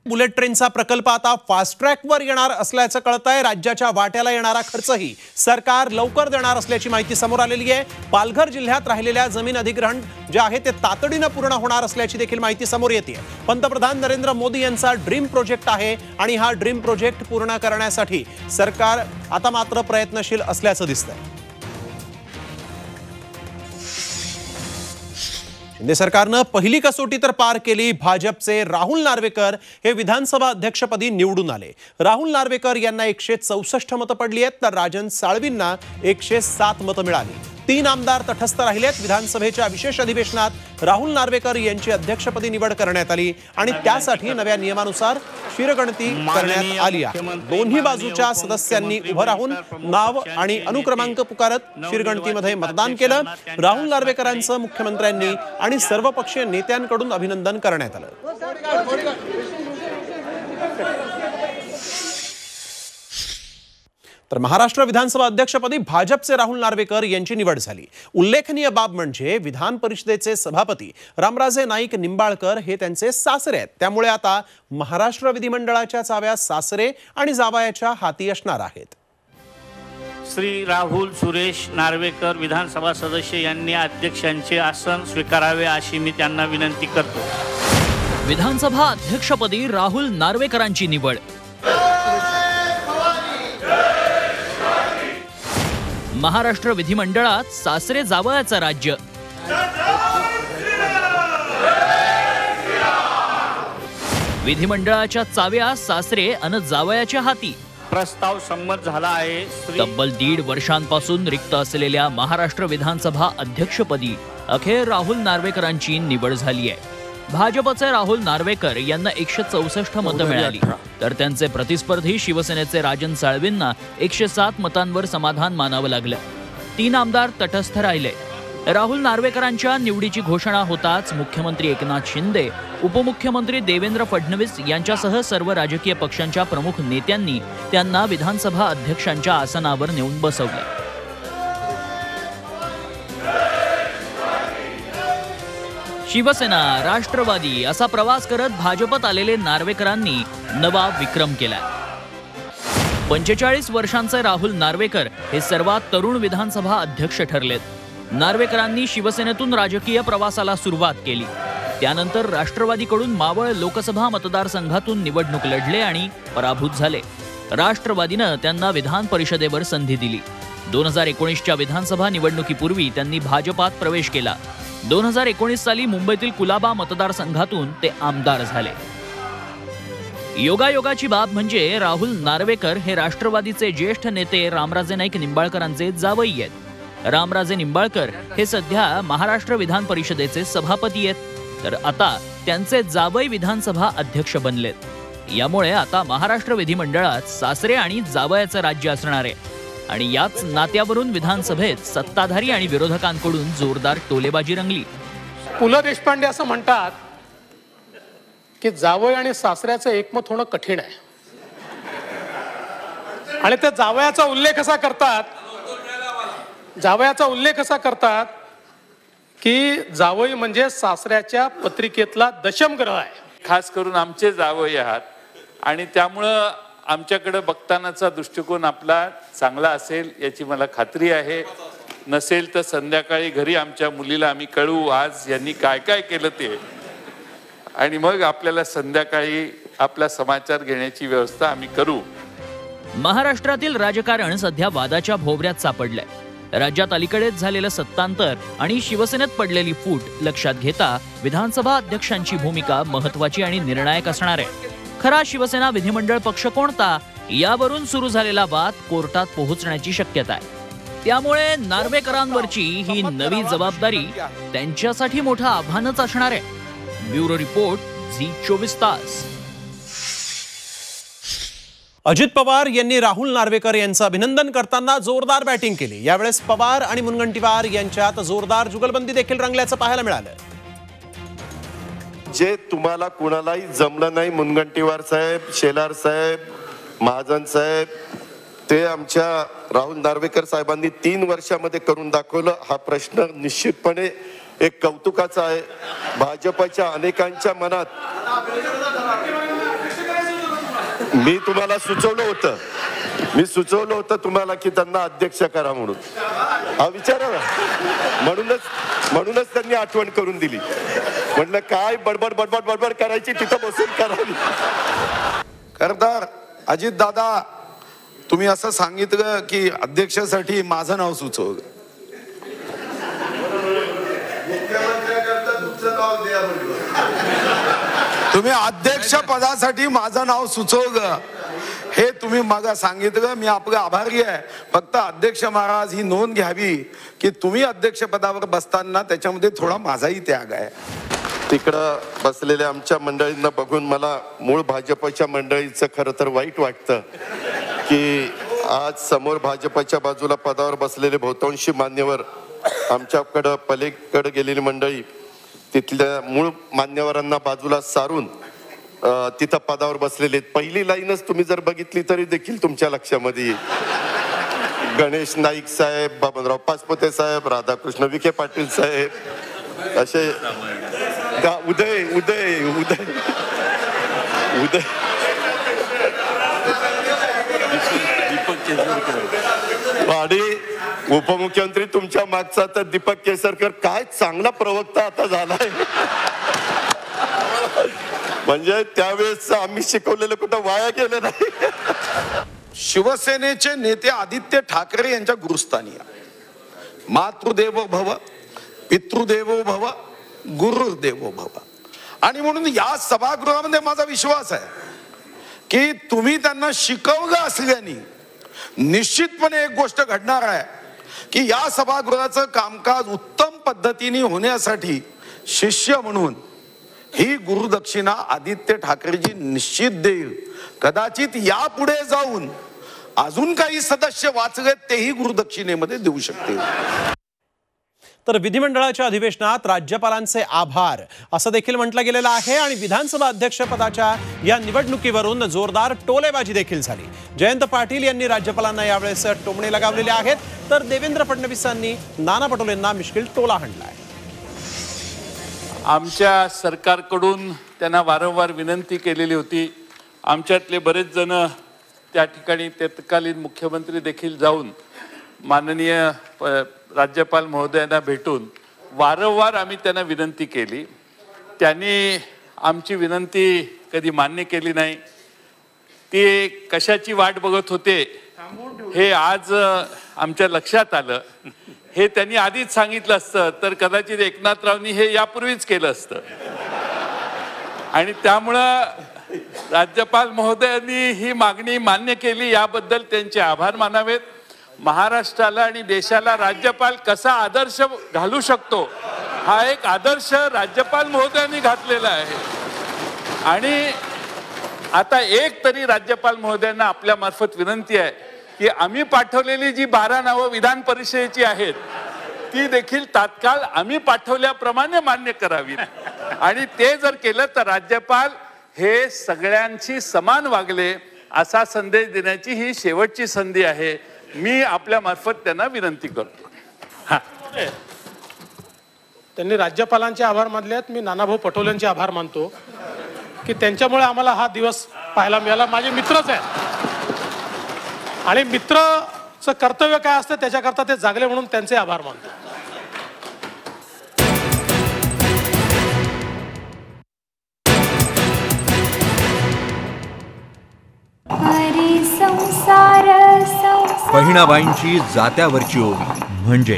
Bullet ट्रेनचा प्रकल्प आता फास्ट ट्रॅकवर येणार असल्याचं कळतंय। राज्याच्या वाट्याला येणारा खर्चही सरकार लवकर देणार असल्याची माहिती समोर आलेली आहे। पालघर जिल्ह्यात राहिलेल्या जमीन अधिग्रहण जे आहे ते तातडीने पूर्ण होणार असल्याची देखील माहिती समोर येते। पंतप्रधान नरेंद्र मोदी यांचा ड्रीम प्रोजेक्ट आहे आणि हा ड्रीम प्रोजेक्ट पूर्ण करण्यासाठी सरकार आता मात्र प्रयत्नशील असल्याचं दिसतंय। शिंदे सरकारनं पहिली कसोटी तर पार केली। भाजपचे राहुल नार्वेकर हे विधानसभा अध्यक्षपदी निवडून आले। राहुल नार्वेकर यांना 164 मतं पडली आहेत तर राजन साळवींना 107 मतं मिळाली। 3 आमदार तटस्थ राहिलेत। विधानसभेच्या विशेष अधिवेशनात राहुल नार्वेकर यांची अध्यक्षपदी निवड करण्यात आली आणि त्यासाठी नव्या नियमानुसार शिरगणती करण्यात आली आहे। दोन्ही बाजूच्या सदस्यांनी उभं राहून नाव आणि अनुक्रमांक पुकारत शिरगणतीमध्ये मतदान केलं। राहुल नार्वेकरांचं मुख्यमंत्र्यांनी आणि सर्वपक्षीय नेत्यांकडून अभिनंदन करण्यात आलं। तर महाराष्ट्र विधानसभा अध्यक्षपदी भाजपचे राहुल नार्वेकर यांची निवड झाली। उल्लेखनीय बाब म्हणजे विधान परिषदेचे सभापती रामराजे नाईक निंबाळकर हे त्यांचे सासरे आहेत। त्यामुळे आता महाराष्ट्र विधिमंडळाच्या चाव्या सासरे आणि जावयाच्या हाती असणार आहेत। श्री राहुल सुरेश नार्वेकर विधानसभा सदस्य यांनी अध्यक्षांचे आसन स्वीकारावे अशी मी त्यांना विनंती करतो। विधानसभा अध्यक्षपदी राहुल नार्वेकरांची निवड। महाराष्ट्र विधिमंडळात सासरे जावयाचं राज्य। विधिमंडळाच्या चाव्या सासरे अन जावयाच्या हाती। प्रस्ताव संमत झाला आहे। तब्बल 1.5 वर्षांपासून रिक्त असलेल्या महाराष्ट्र विधानसभा अध्यक्षपदी अखेर राहुल नार्वेकरांची निवड झाली आहे। भाजपचे राहुल नार्वेकर यांना 164 मतं मिळाली तर त्यांचे प्रतिस्पर्धी शिवसेनेचे राजन साळवींना 107 मतांवर समाधान मानावं लागलं। 3 आमदार तटस्थ राहिले। राहुल नार्वेकरांच्या निवडीची घोषणा होताच मुख्यमंत्री एकनाथ शिंदे, उपमुख्यमंत्री देवेंद्र फडणवीस यांच्यासह सर्व राजकीय पक्षांच्या प्रमुख नेत्यांनी त्यांना विधानसभा अध्यक्षांच्या आसनावर नेऊन बसवलं। शिवसेना, राष्ट्रवादी असा प्रवास करत भाजपत आलेले नार्वेकरांनी नवा विक्रम केला। 45 वर्षांचे राहुल नार्वेकर हे सर्वात तरुण विधानसभा अध्यक्ष ठरलेत। नार्वेकरांनी शिवसेनेतून राजकीय प्रवासाला सुरुवात केली। त्यानंतर राष्ट्रवादीकडून मावळ लोकसभा मतदारसंघातून निवडणूक लढले आणि पराभूत झाले। राष्ट्रवादीनं त्यांना विधान परिषदेवर संधी दिली। 2019च्या विधानसभा निवडणुकीपूर्वी त्यांनी भाजपात प्रवेश केला। 2019 साली मुंबईतील कुलाबा मतदारसंघातून ते आमदार झाले। योगायोगाची बाब म्हणजे राहुल नार्वेकर हे राष्ट्रवादीचे ज्येष्ठ नेते रामराजे नाईक निंबाळकरांचे जावई आहेत। रामराजे निंबाळकर हे सध्या महाराष्ट्र विधान परिषदेचे सभापती आहेत तर आता त्यांचे जावई विधानसभा अध्यक्ष बनलेत। यामुळे आता महाराष्ट्र विधिमंडळात सासरे आणि जावयाचं राज्य असणार आहे आणि याच नात्यावरून विधानसभेत सत्ताधारी आणि विरोधकांकडून जोरदार टोलेबाजी रंगली। पु ल देशपांडे असं म्हणतात की जावई आणि सासऱ्याचं एकमत होणं कठीण आहे आणि त्या जावयाचा उल्लेख असा करतात की जावई म्हणजे सासऱ्याच्या पत्रिकेतला दशमग्रह आहे। खास करून आमचे जावई आहात आणि त्यामुळं आमच्याकडे बघतानाचा दृष्टिकोन आपला चांगला असेल याची मला खात्री आहे। नसेल तर संध्याकाळी घरी आमच्या मुलीला आम्ही कळवू आज यांनी काय काय केलं ते आणि मग आपल्याला संध्याकाळी आपला समाचार घेण्याची व्यवस्था आम्ही करू। महाराष्ट्रातील राजकारण सध्या वादाच्या भोवऱ्यात सापडलंय। राज्यात अलीकडेच झालेलं सत्तांतर आणि शिवसेनेत पडलेली फूट लक्षात घेता विधानसभा अध्यक्षांची भूमिका महत्त्वाची आणि निर्णायक असणार आहे। खरा शिवसेना विधिमंडळ पक्ष कोणता यावरून सुरू झालेला वाद कोर्टात पोहोचण्याची शक्यता आहे। त्यामुळे नार्वेकरांवरची ही नवी जबाबदारी त्यांच्यासाठी मोठं आव्हानच असणार आहे। ब्युरो रिपोर्ट, झी24 तास। अजित पवार यांनी राहुल नार्वेकर यांचं अभिनंदन करताना जोरदार बॅटिंग केली। यावेळेस पवार आणि मुनगंटीवार यांच्यात जोरदार जुगलबंदी देखील रंगल्याचं पाहायला मिळालं। जे तुम्हाला कुणालाही जमलं नाही, मुनगंटीवार साहेब, शेलार साहेब, महाजन साहेब, ते आमच्या राहुल नार्वेकर साहेबांनी 3 वर्षामध्ये करून दाखवलं। हा प्रश्न निश्चितपणे एक कौतुकाचा आहे। भाजपच्या अनेकांच्या मनात मी तुम्हाला सुचवलं होतं तुम्हाला की त्यांना अध्यक्ष करा म्हणून. हा विचारा ना. म्हणूनच त्यांनी आठवण करून दिली. म्हटलं काय बडबड करायची, तिथं बसून करावी. खरंतर अजित दादा, तुम्ही असं सांगितलं की अध्यक्षासाठी माझं नाव सुचव. तुम्ही अध्यक्ष पदासाठी माझं नाव सुचव हे तुम्ही मग सांगितलं. मी आपलं आभारी आहे. फक्त अध्यक्ष महाराज ही नोंद घ्यावी की तुम्ही अध्यक्ष पदावर बसताना त्याच्यामध्ये थोडा माझाही त्याग आहे. तिकडं बसलेल्या आमच्या मंडळींना बघून मला मूळ भाजपच्या मंडळीचं खरं तर वाईट वाटतं की आज समोर भाजपच्या बाजूला पदावर बसलेले बहुतांशी मान्यवर आमच्याकडं पलीकडे गेलेली मंडळी तिथल्या मूळ मान्यवरांना बाजूला सारून तिथं पदावर बसलेले. पहिली लाईनच तुम्ही जर बघितली तरी देखील तुमच्या लक्षामध्ये येईल. गणेश नाईक साहेब, बाबनराव पाचपुते साहेब, राधाकृष्ण विखे पाटील साहेब, असे उदय आणि उपमुख्यमंत्री तुमच्या मागचा तर दीपक केसरकर काय चांगला प्रवक्ता आता झालाय. म्हणजे त्यावेळेस आम्ही शिकवलेलं कुठं वाया गेलं नाही. शिवसेनेचे नेते आदित्य ठाकरे यांच्या गुरुस्थानी मातृदेवो भव, पितृदेवो भव, गुरुदेवो भव. आणि म्हणून या सभागृहामध्ये माझा विश्वास आहे की तुम्ही त्यांना शिकवलं असल्याने निश्चितपणे एक गोष्ट घडणार आहे की या सभागृहाचं कामकाज उत्तम पद्धतीने होण्यासाठी शिष्य म्हणून ही गुरुदक्षिणा आदित्य ठाकरेजी निश्चित देईल. कदाचित यापुढे जाऊन अजून काही सदस्य वाचले तेही गुरुदक्षिणेमध्ये देऊ शकतील. तर विधिमंडळाच्या अधिवेशनात राज्यपालांचे आभार असं देखील म्हटलं गेलेलं आहे. आणि विधानसभा अध्यक्षपदाच्या या निवडणुकीवरून जोरदार टोलेबाजी देखील झाली. जयंत पाटील यांनी राज्यपालांना यावेळेस टोमणे लगावलेले आहेत, तर देवेंद्र फडणवीसांनी नाना पटोलेंना मिश्किल टोला हाणलाय. आमच्या सरकारकडून त्यांना वारंवार विनंती केलेली होती. आमच्यातले बरेच जण त्या ठिकाणी तत्कालीन मुख्यमंत्री देखील जाऊन माननीय राज्यपाल महोदयांना भेटून वारंवार आम्ही त्यांना विनंती केली. त्यांनी आमची विनंती कधी मान्य केली नाही. ते कशाची वाट बघत होते हे आज आमच्या लक्षात आलं. हे त्यांनी आधीच सांगितलं असतं तर कदाचित एकनाथरावनी हे यापूर्वीच केलं असतं. आणि त्यामुळं राज्यपाल महोदयांनी ही मागणी मान्य केली, याबद्दल त्यांचे आभार मानावेत. महाराष्ट्राला आणि देशाला राज्यपाल कसा आदर्श घालू शकतो हा एक आदर्श राज्यपाल महोदयांनी घातलेला आहे. आणि आता एक तरी राज्यपाल महोदयांना आपल्या मार्फत विनंती आहे की आम्ही पाठवलेली जी 12 नावं विधान परिषदेची आहेत ती देखील तात्काळ आम्ही पाठवल्याप्रमाणे मान्य करावी. आणि ते जर केलं तर राज्यपाल हे सगळ्यांशी समान वागले असा संदेश देण्याची ही शेवटची संधी आहे. मी आपल्या मार्फत त्यांना विनंती करतो. त्यांनी राज्यपालांचे आभार मानले आहेत. मी नानाभाऊ पटोलेंचे आभार मानतो की त्यांच्यामुळे आम्हाला हा दिवस पाहायला मिळाला. माझे मित्रच आहेत आणि मित्रचं कर्तव्य काय असतं त्याच्याकरता ते जागले म्हणून त्यांचे आभार मानतो. बहिणाबाईंची जात्यावरची ओवी म्हणजे